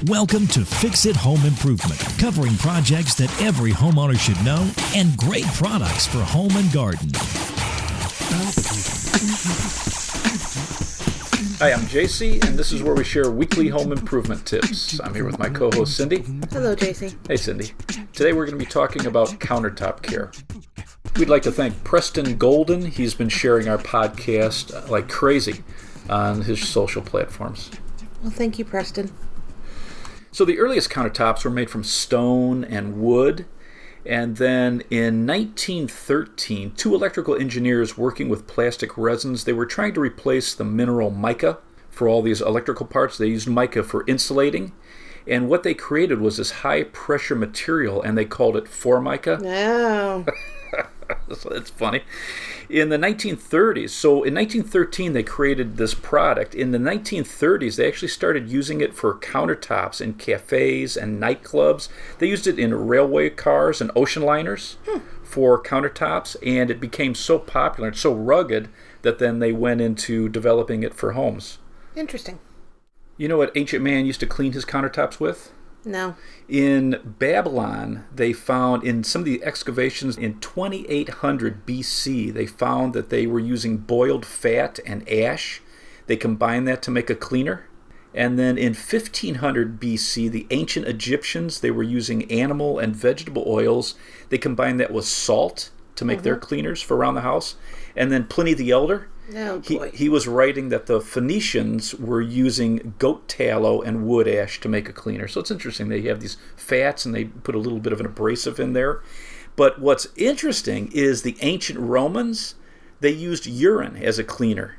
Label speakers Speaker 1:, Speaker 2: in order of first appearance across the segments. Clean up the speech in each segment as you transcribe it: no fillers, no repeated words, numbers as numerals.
Speaker 1: Welcome to Fix It Home Improvement, covering projects that every homeowner should know and great products for home and garden.
Speaker 2: Hi, I'm JC, and this is where we share weekly home improvement tips. I'm here with my co-host, Cindy.
Speaker 3: Hello, JC.
Speaker 2: Hey, Cindy. Today we're going to be talking about countertop care. We'd like to thank Preston Golden. He's been sharing our podcast like crazy on his social platforms.
Speaker 3: Well, thank you, Preston.
Speaker 2: So the earliest countertops were made from stone and wood. And then in 1913, two electrical engineers working with plastic resins, they were trying to replace the mineral mica for all these electrical parts. They used mica for insulating. And what they created was this high-pressure material, and they called it Formica.
Speaker 3: Oh.
Speaker 2: So that's funny. In the 1930s, so in 1913 they created this product. In the 1930s, they actually started using it for countertops in cafes and nightclubs. They used it in railway cars and ocean liners for countertops, and it became so popular and so rugged that then they went into developing it for homes.
Speaker 3: Interesting.
Speaker 2: You know what ancient man used to clean his countertops with?
Speaker 3: No.
Speaker 2: In Babylon, they found in some of the excavations in 2800 BC, they found that they were using boiled fat and ash. They combined that to make a cleaner. And then in 1500 BC, the ancient Egyptians, they were using animal and vegetable oils. They combined that with salt to make their cleaners for around the house. And then Pliny the Elder, he was writing that the Phoenicians were using goat tallow and wood ash to make a cleaner. So it's interesting. They have these fats and they put a little bit of an abrasive in there. But what's interesting is the ancient Romans, they used urine as a cleaner.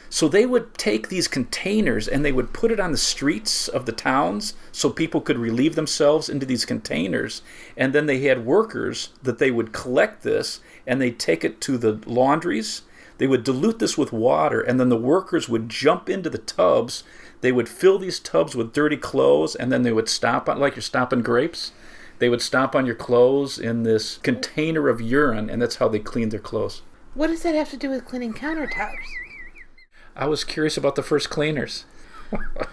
Speaker 2: So they would take these containers and they would put it on the streets of the towns so people could relieve themselves into these containers. And then they had workers that they would collect this and they'd take it to the laundries. They would dilute this with water, and then the workers would jump into the tubs. They would fill these tubs with dirty clothes, and then they would stomp on, like you're stomping grapes. They would stomp on your clothes in this container of urine, and that's how they cleaned their clothes.
Speaker 3: What does that have to do with cleaning countertops?
Speaker 2: I was curious about the first cleaners.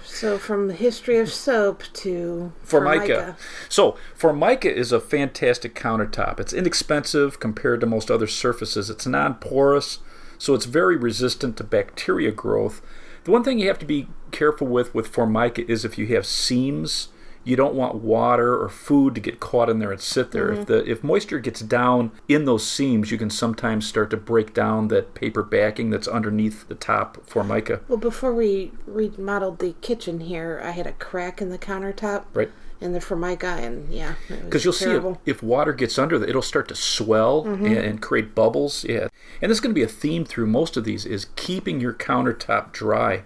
Speaker 3: So from the history of soap to
Speaker 2: Formica. So Formica is a fantastic countertop. It's inexpensive compared to most other surfaces. It's non-porous, so it's very resistant to bacteria growth. The one thing you have to be careful with Formica is if you have seams, you don't want water or food to get caught in there and sit there. If moisture gets down in those seams, you can sometimes start to break down that paper backing that's underneath the top Formica.
Speaker 3: Well, before we remodeled the kitchen here, I had a crack in the countertop.
Speaker 2: Right.
Speaker 3: In the Formica, and yeah,
Speaker 2: because you'll see if water gets under it, it'll start to swell and create bubbles. Yeah, and this is going to be a theme through most of these is keeping your countertop dry.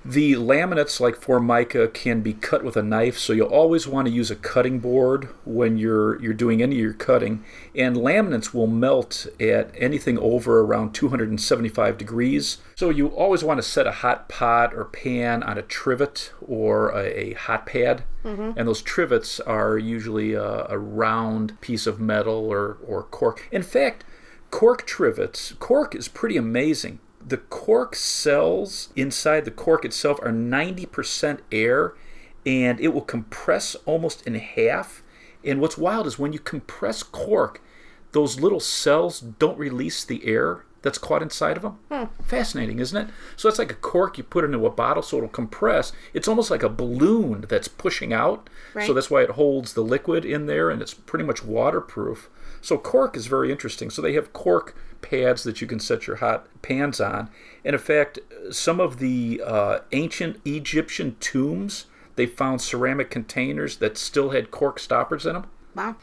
Speaker 2: The laminates like Formica can be cut with a knife, so you'll always want to use a cutting board when you're doing any of your cutting. And laminates will melt at anything over around 275 degrees. So you always want to set a hot pot or pan on a trivet or a hot pad. And those trivets are usually a round piece of metal or cork. In fact, cork trivets, cork is pretty amazing. The cork cells inside the cork itself are 90% air, and it will compress almost in half. And what's wild is when you compress cork, those little cells don't release the air that's caught inside of them. Fascinating, isn't it? So it's like a cork you put into a bottle so it'll compress. It's almost like a balloon that's pushing out.
Speaker 3: Right.
Speaker 2: So that's why it holds the liquid in there, and it's pretty much waterproof. So cork is very interesting. So they have cork pads that you can set your hot pans on. And in fact, some of the ancient Egyptian tombs, they found ceramic containers that still had cork stoppers in them.
Speaker 3: Wow.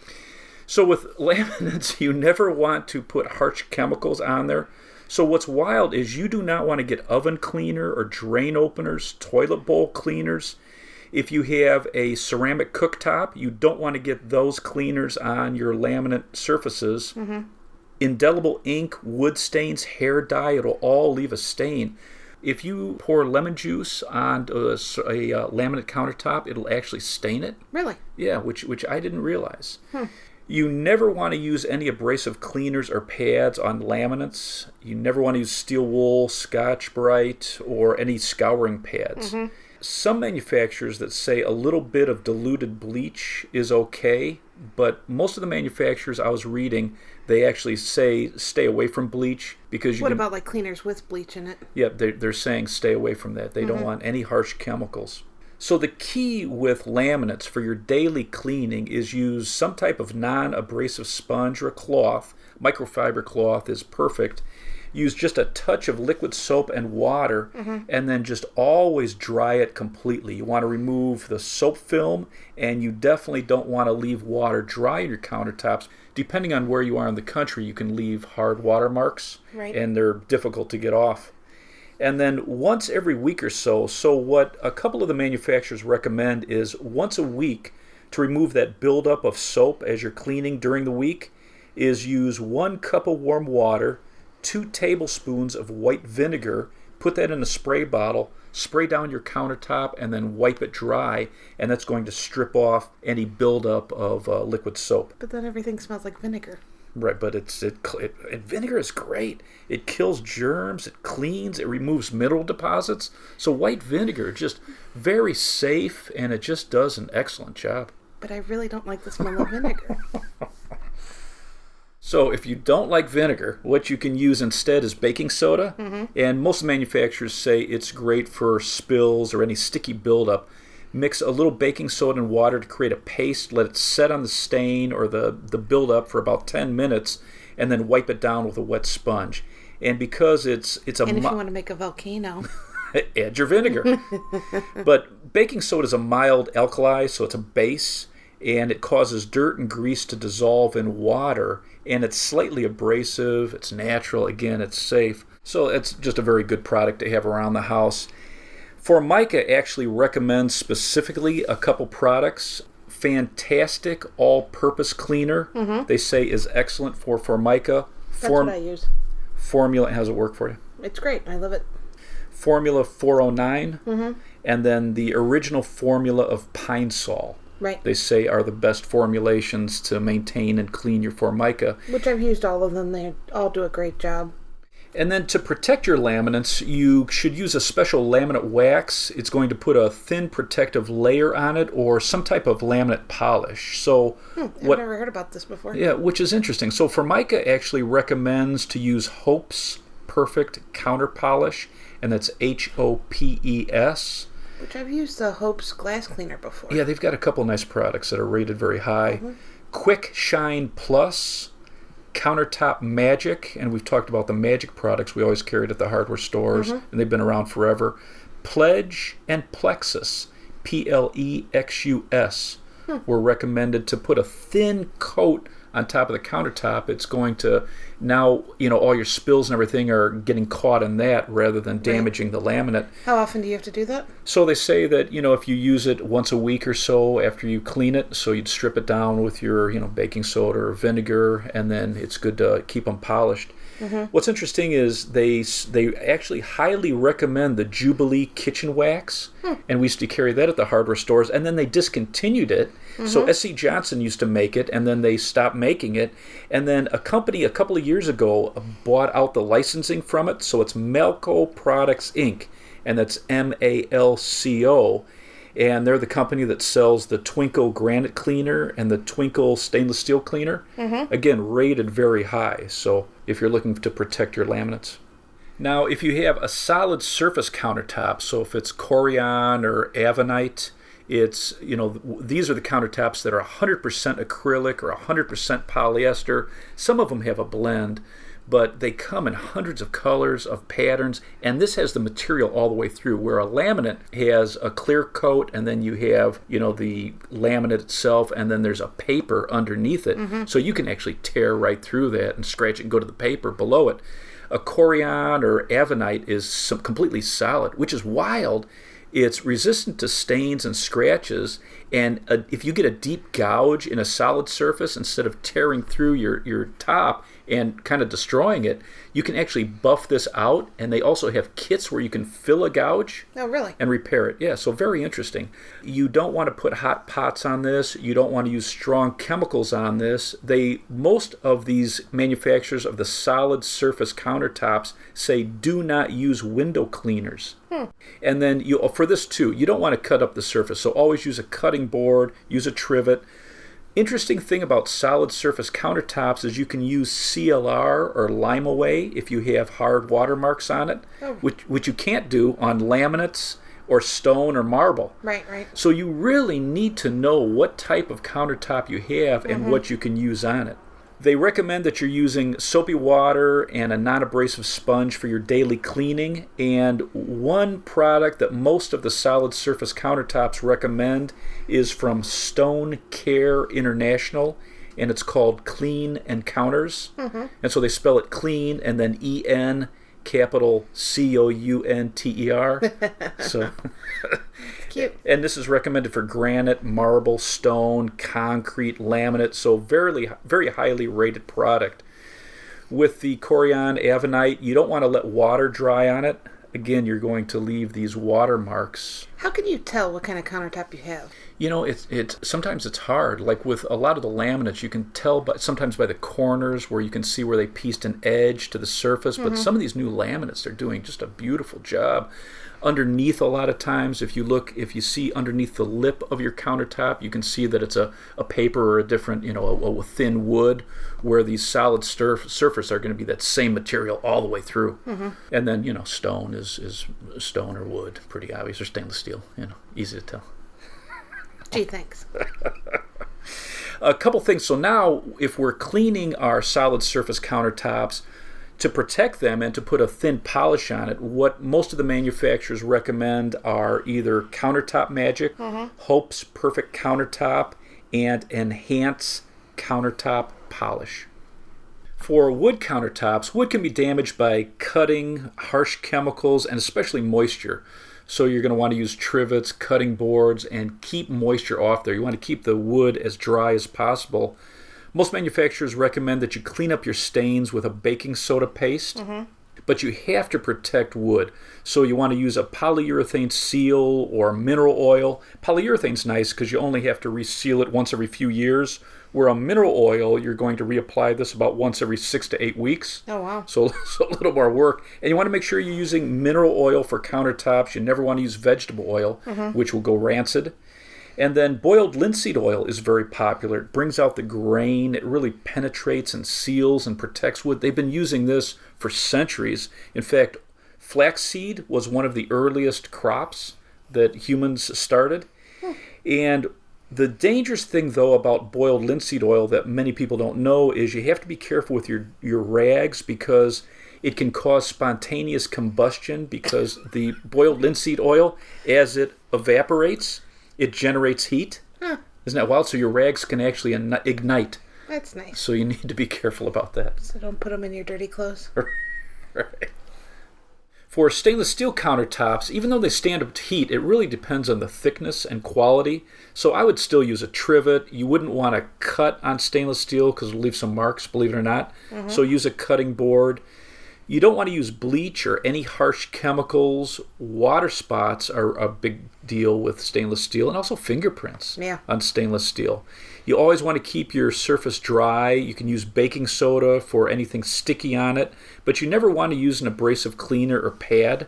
Speaker 2: So with laminates, you never want to put harsh chemicals on there. So what's wild is you do not want to get oven cleaner or drain openers, toilet bowl cleaners. If you have a ceramic cooktop, you don't want to get those cleaners on your laminate surfaces. Indelible ink, wood stains, hair dye, it'll all leave a stain. If you pour lemon juice on a laminate countertop, it'll actually stain it.
Speaker 3: Really?
Speaker 2: Yeah, which I didn't realize. You never want to use any abrasive cleaners or pads on laminates. You never want to use steel wool, Scotch Brite, or any scouring pads. some manufacturers that say a little bit of diluted bleach is okay, but most of the manufacturers I was reading, they actually say stay away from bleach because
Speaker 3: What about like cleaners with bleach in it?
Speaker 2: Yeah, they're saying stay away from that. They don't want any harsh chemicals. So the key with laminates for your daily cleaning is use some type of non-abrasive sponge or a cloth. Microfiber cloth is perfect. Use just a touch of liquid soap and water, and then just always dry it completely. You want to remove the soap film, and you definitely don't want to leave water dry in your countertops. Depending on where you are in the country, you can leave hard watermarks, and they're difficult to get off. And then once every week or so what a couple of the manufacturers recommend is once a week to remove that buildup of soap as you're cleaning during the week is use 1 cup of warm water, 2 tablespoons of white vinegar, put that in a spray bottle, spray down your countertop, and then wipe it dry, and that's going to strip off any buildup of liquid soap.
Speaker 3: But then everything smells like vinegar.
Speaker 2: Right, but vinegar is great. It kills germs, it cleans, it removes mineral deposits. So white vinegar, just very safe, and it just does an excellent job.
Speaker 3: But I really don't like the smell of vinegar.
Speaker 2: So if you don't like vinegar, what you can use instead is baking soda. And most manufacturers say it's great for spills or any sticky buildup. Mix a little baking soda and water to create a paste. Let it set on the stain or the buildup for about 10 minutes, and then wipe it down with a wet sponge. And because it's a...
Speaker 3: And if you want to make a volcano...
Speaker 2: add your vinegar. But baking soda is a mild alkali, so it's a base, and it causes dirt and grease to dissolve in water, and it's slightly abrasive, it's natural, again, it's safe. So it's just a very good product to have around the house. Formica actually recommends specifically a couple products. Fantastic all-purpose cleaner, they say is excellent for Formica.
Speaker 3: That's what I use.
Speaker 2: Formula, how's it work for you?
Speaker 3: It's great. I love it.
Speaker 2: Formula 409, and then the original formula of Pine Sol.
Speaker 3: Right.
Speaker 2: They say are the best formulations to maintain and clean your Formica.
Speaker 3: Which I've used all of them. They all do a great job.
Speaker 2: And then to protect your laminates, you should use a special laminate wax. It's going to put a thin protective layer on it or some type of laminate polish. So
Speaker 3: I've never heard about this before.
Speaker 2: Yeah, which is interesting. So Formica actually recommends to use Hope's Perfect Counter Polish, and that's HOPES.
Speaker 3: Which I've used the Hope's glass cleaner before.
Speaker 2: Yeah, they've got a couple nice products that are rated very high. Quick Shine Plus, Countertop Magic, and we've talked about the Magic products we always carried at the hardware stores, and they've been around forever. Pledge and Plexus, PLEXUS, were recommended to put a thin coat on top of the countertop. It's going to now, all your spills and everything are getting caught in that rather than damaging the laminate.
Speaker 3: How often do you have to do that?
Speaker 2: So they say that, if you use it once a week or so after you clean it, so you'd strip it down with your, baking soda or vinegar, and then it's good to keep them polished. What's interesting is they actually highly recommend the Jubilee Kitchen Wax, and we used to carry that at the hardware stores, and then they discontinued it. So S.C. Johnson used to make it, and then they stopped making it, and then a company a couple of years ago bought out the licensing from it, so it's Malco Products Inc., and that's MALCO, and they're the company that sells the Twinkle Granite Cleaner and the Twinkle Stainless Steel Cleaner. Again, rated very high, so if you're looking to protect your laminates. Now, if you have a solid surface countertop, so if it's Corian or Avenite, it's, these are the countertops that are 100% acrylic or 100% polyester. Some of them have a blend, but they come in hundreds of colors, of patterns, and this has the material all the way through, where a laminate has a clear coat, and then you have, the laminate itself, and then there's a paper underneath it, so you can actually tear right through that and scratch it and go to the paper below it. A Corian or Avenite is completely solid, which is wild. It's resistant to stains and scratches, and if you get a deep gouge in a solid surface, instead of tearing through your top, and kind of destroying it, you can actually buff this out, and they also have kits where you can fill a gouge.
Speaker 3: Oh, really?
Speaker 2: And repair it. Yeah, so very interesting. You don't want to put hot pots on this. You don't want to use strong chemicals on this. Most of these manufacturers of the solid surface countertops say do not use window cleaners. And then for this too, you don't want to cut up the surface. So always use a cutting board, use a trivet. Interesting thing about solid surface countertops is you can use CLR or lime away if you have hard watermarks on it, which you can't do on laminates or stone or marble.
Speaker 3: Right.
Speaker 2: So you really need to know what type of countertop you have and what you can use on it. They recommend that you're using soapy water and a non-abrasive sponge for your daily cleaning. And one product that most of the solid surface countertops recommend is from Stone Care International, and it's called Clean Encounters. And so they spell it clean and then EN capital COUNTER. So
Speaker 3: Cute.
Speaker 2: And this is recommended for granite, marble, stone, concrete, laminate, so very, very highly rated product. With the Corian Avenite, you don't want to let water dry on it. Again, you're going to leave these watermarks.
Speaker 3: How can you tell what kind of countertop you have?
Speaker 2: You know, sometimes it's hard. Like with a lot of the laminates, you can tell sometimes by the corners where you can see where they pieced an edge to the surface. But some of these new laminates, they're doing just a beautiful job. Underneath, a lot of times, if you see underneath the lip of your countertop, you can see that it's a paper or a different, a thin wood, where these solid surface are going to be that same material all the way through. And then, stone is stone or wood, pretty obvious, or stainless steel, easy to tell.
Speaker 3: Gee, thanks.
Speaker 2: A couple things. So now, if we're cleaning our solid surface countertops, to protect them and to put a thin polish on it, what most of the manufacturers recommend are either Countertop Magic, Hope's Perfect Countertop, and Enhance Countertop Polish. For wood countertops, wood can be damaged by cutting, harsh chemicals, and especially moisture. So you're going to want to use trivets, cutting boards, and keep moisture off there. You want to keep the wood as dry as possible. Most manufacturers recommend that you clean up your stains with a baking soda paste, but you have to protect wood. So you want to use a polyurethane seal or mineral oil. Polyurethane's nice because you only have to reseal it once every few years, where a mineral oil, you're going to reapply this about once every 6 to 8 weeks.
Speaker 3: Oh, wow.
Speaker 2: So a little more work. And you want to make sure you're using mineral oil for countertops. You never want to use vegetable oil, which will go rancid. And then boiled linseed oil is very popular. It brings out the grain. It really penetrates and seals and protects wood. They've been using this for centuries. In fact, flaxseed was one of the earliest crops that humans started. And the dangerous thing, though, about boiled linseed oil that many people don't know is you have to be careful with your rags, because it can cause spontaneous combustion, because the boiled linseed oil, as it evaporates, it generates heat. Isn't that wild? So your rags can actually ignite.
Speaker 3: That's nice.
Speaker 2: So you need to be careful about that.
Speaker 3: So don't put them in your dirty clothes.
Speaker 2: Right. For stainless steel countertops, even though they stand up to heat, it really depends on the thickness and quality. So I would still use a trivet. You wouldn't want to cut on stainless steel because it'll leave some marks, believe it or not. So use a cutting board. You don't want to use bleach or any harsh chemicals. Water spots are a big deal with stainless steel, and also fingerprints on stainless steel. You always want to keep your surface dry. You can use baking soda for anything sticky on it, but you never want to use an abrasive cleaner or pad.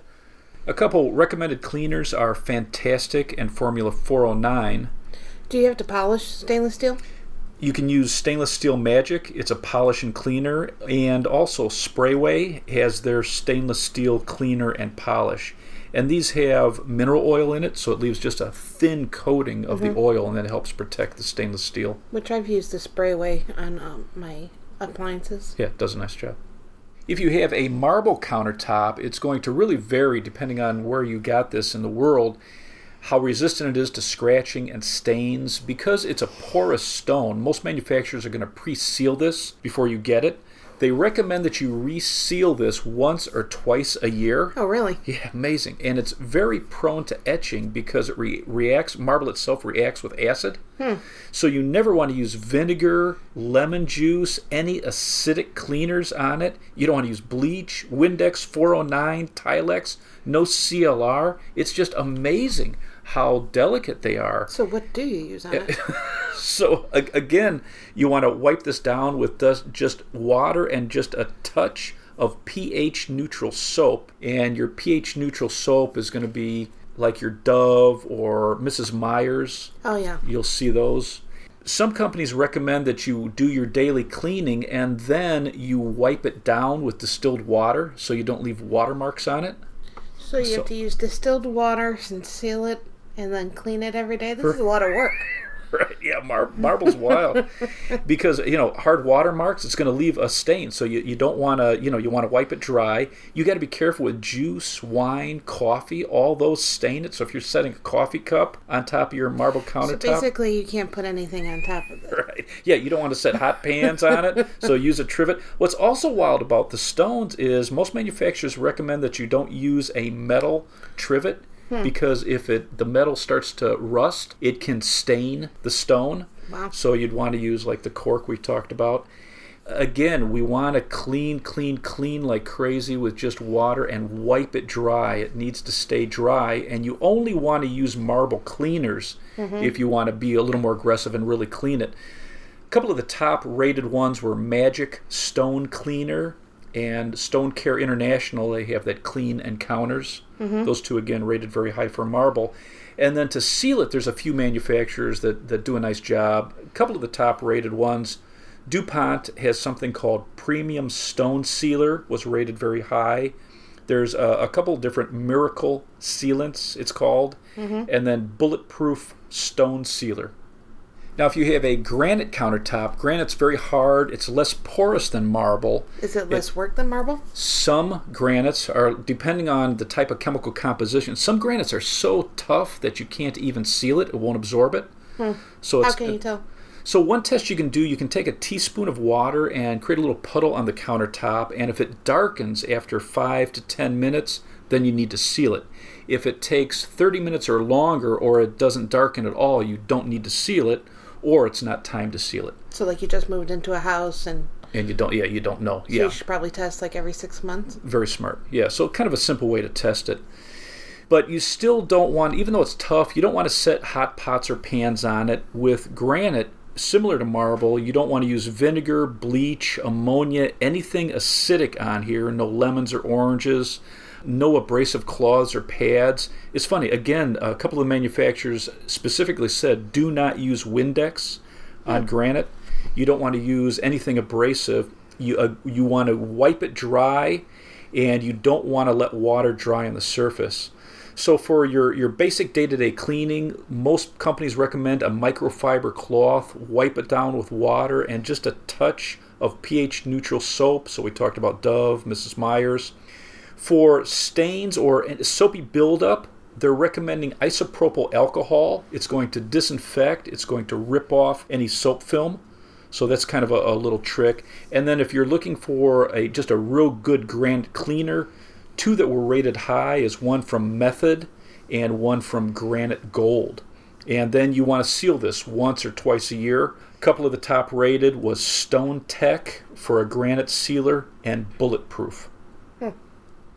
Speaker 2: A couple recommended cleaners are Fantastic and Formula 409.
Speaker 3: Do you have to polish stainless steel?
Speaker 2: You can use Stainless Steel Magic. It's a polish and cleaner. And also Sprayway has their stainless steel cleaner and polish. And these have mineral oil in it, so it leaves just a thin coating of the oil, and that helps protect the stainless steel.
Speaker 3: Which I've used the Sprayway on my appliances.
Speaker 2: Yeah, it does a nice job. If you have a marble countertop, it's going to really vary depending on where you got this in the world, how resistant it is to scratching and stains. Because it's a porous stone, most manufacturers are going to pre-seal this before you get it. They recommend that you reseal this once or twice a year.
Speaker 3: Oh, really?
Speaker 2: Yeah, amazing. And it's very prone to etching because it reacts, marble itself reacts with acid. So you never want to use vinegar, lemon juice, any acidic cleaners on it. You don't want to use bleach, Windex 409, Tilex, no CLR. It's just amazing how delicate they are.
Speaker 3: So what do you use on it?
Speaker 2: So again, you want to wipe this down with just water and just a touch of pH neutral soap. And your pH neutral soap is going to be like your Dove or Mrs. Meyer's.
Speaker 3: Oh, yeah.
Speaker 2: You'll see those. Some companies recommend that you do your daily cleaning and then you wipe it down with distilled water so you don't leave watermarks on it.
Speaker 3: So you have to use distilled water and seal it and then clean it every day? This is a lot of work.
Speaker 2: Right, yeah, marble's wild. Because, hard watermarks, it's going to leave a stain. So you don't want to, you want to wipe it dry. You got to be careful with juice, wine, coffee, all those stain it. So if you're setting a coffee cup on top of your marble countertop.
Speaker 3: So basically you can't put anything on top of it.
Speaker 2: Right. Yeah, you don't want to set hot pans on it, so use a trivet. What's also wild about the stones is most manufacturers recommend that you don't use a metal trivet. Because if the metal starts to rust, it can stain the stone.
Speaker 3: Wow.
Speaker 2: So you'd want to use like the cork we talked about. Again, we want to clean like crazy with just water and wipe it dry. It needs to stay dry, and you only want to use marble cleaners if you want to be a little more aggressive and really clean it. A couple of the top rated ones were Magic Stone Cleaner and Stone Care International. They have that Clean Encounters. Those two, again, rated very high for marble. And then to seal it, there's a few manufacturers that do a nice job. A couple of the top rated ones, DuPont has something called Premium Stone Sealer, was rated very high. There's a couple of different Miracle Sealants, it's called, and then Bulletproof Stone Sealer. Now, if you have a granite countertop, granite's very hard. It's less porous than marble.
Speaker 3: Is it less work than marble?
Speaker 2: Some granites are, depending on the type of chemical composition, some granites are so tough that you can't even seal it. It won't absorb it. So
Speaker 3: How can you tell?
Speaker 2: So one test you can do, you can take a teaspoon of water and create a little puddle on the countertop, and if it darkens after 5 to 10 minutes, then you need to seal it. If it takes 30 minutes or longer, or it doesn't darken at all, you don't need to seal it, or it's not time to seal it.
Speaker 3: So like you just moved into a house and
Speaker 2: you don't know.
Speaker 3: So you should probably test like every 6 months?
Speaker 2: Very smart. Yeah, so kind of a simple way to test it. But you still don't want, even though it's tough, you don't want to set hot pots or pans on it. With granite, similar to marble, you don't want to use vinegar, bleach, ammonia, anything acidic on here. No lemons or oranges. No abrasive cloths or pads. It's funny, again, a couple of manufacturers specifically said do not use Windex on granite. You don't want to use anything abrasive. You want to wipe it dry, and you don't want to let water dry on the surface. So for your basic day-to-day cleaning, most companies recommend a microfiber cloth, wipe it down with water, and just a touch of pH neutral soap. So we talked about Dove, Mrs. Meyer's. For stains or soapy buildup, they're recommending isopropyl alcohol. It's going to disinfect. It's going to rip off any soap film. So that's kind of a little trick. And then if you're looking for just a real good granite cleaner, two that were rated high is one from Method and one from Granite Gold. And then you want to seal this once or twice a year. A couple of the top rated was Stone Tech for a granite sealer and Bulletproof.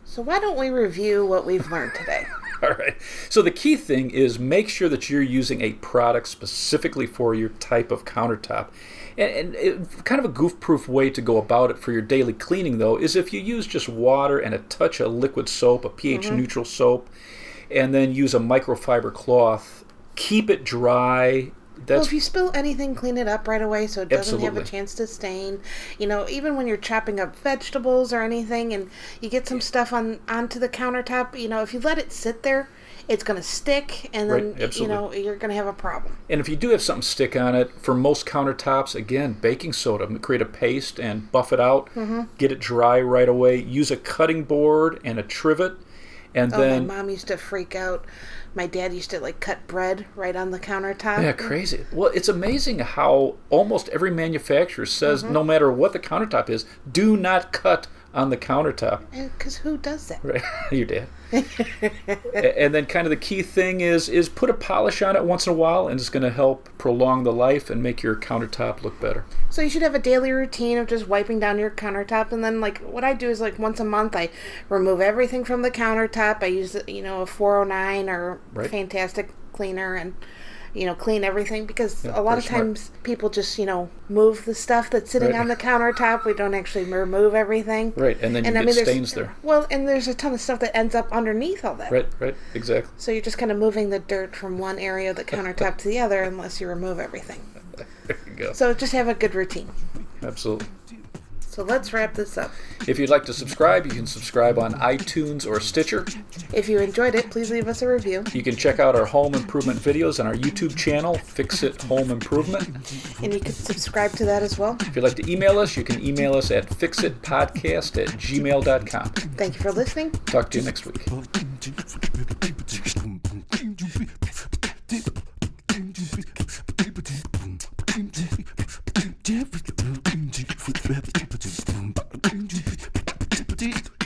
Speaker 3: So why don't we review what we've learned today?
Speaker 2: All right. So the key thing is make sure that you're using a product specifically for your type of countertop. And kind of a goof-proof way to go about it for your daily cleaning, though, is if you use just water and a touch of liquid soap, a pH-neutral soap, and then use a microfiber cloth, keep it dry.
Speaker 3: Well, if you spill anything, clean it up right away so it doesn't have a chance to stain. Even when you're chopping up vegetables or anything and you get some stuff onto the countertop, if you let it sit there, it's going to stick, and then, you're going to have a problem.
Speaker 2: And if you do have something stick on it, for most countertops, again, baking soda, create a paste and buff it out, get it dry right away. Use a cutting board and a trivet. And then
Speaker 3: my mom used to freak out My dad used to cut bread right on the countertop.
Speaker 2: Yeah, crazy. Well, it's amazing how almost every manufacturer says no matter what the countertop is, do not cut on the countertop.
Speaker 3: Because who does that?
Speaker 2: Right, your dad. And then kind of the key thing is put a polish on it once in a while, and it's going to help prolong the life and make your countertop look better.
Speaker 3: So you should have a daily routine of just wiping down your countertop, and then what I do is once a month I remove everything from the countertop. I use a 409 or Fantastic cleaner and clean everything, because a lot of times people just, move the stuff that's sitting on the countertop. We don't actually remove everything.
Speaker 2: Right, and then you get stains there.
Speaker 3: Well, and there's a ton of stuff that ends up underneath all that.
Speaker 2: Right, exactly.
Speaker 3: So you're just kind of moving the dirt from one area of the countertop to the other unless you remove everything.
Speaker 2: There you go.
Speaker 3: So just have a good routine.
Speaker 2: Absolutely.
Speaker 3: So let's wrap this up.
Speaker 2: If you'd like to subscribe, you can subscribe on iTunes or Stitcher.
Speaker 3: If you enjoyed it, please leave us a review.
Speaker 2: You can check out our home improvement videos on our YouTube channel, Fix It Home Improvement.
Speaker 3: And you can subscribe to that as well.
Speaker 2: If you'd like to email us, you can email us at fixitpodcast@gmail.com.
Speaker 3: Thank you for listening.
Speaker 2: Talk to you next week. Different.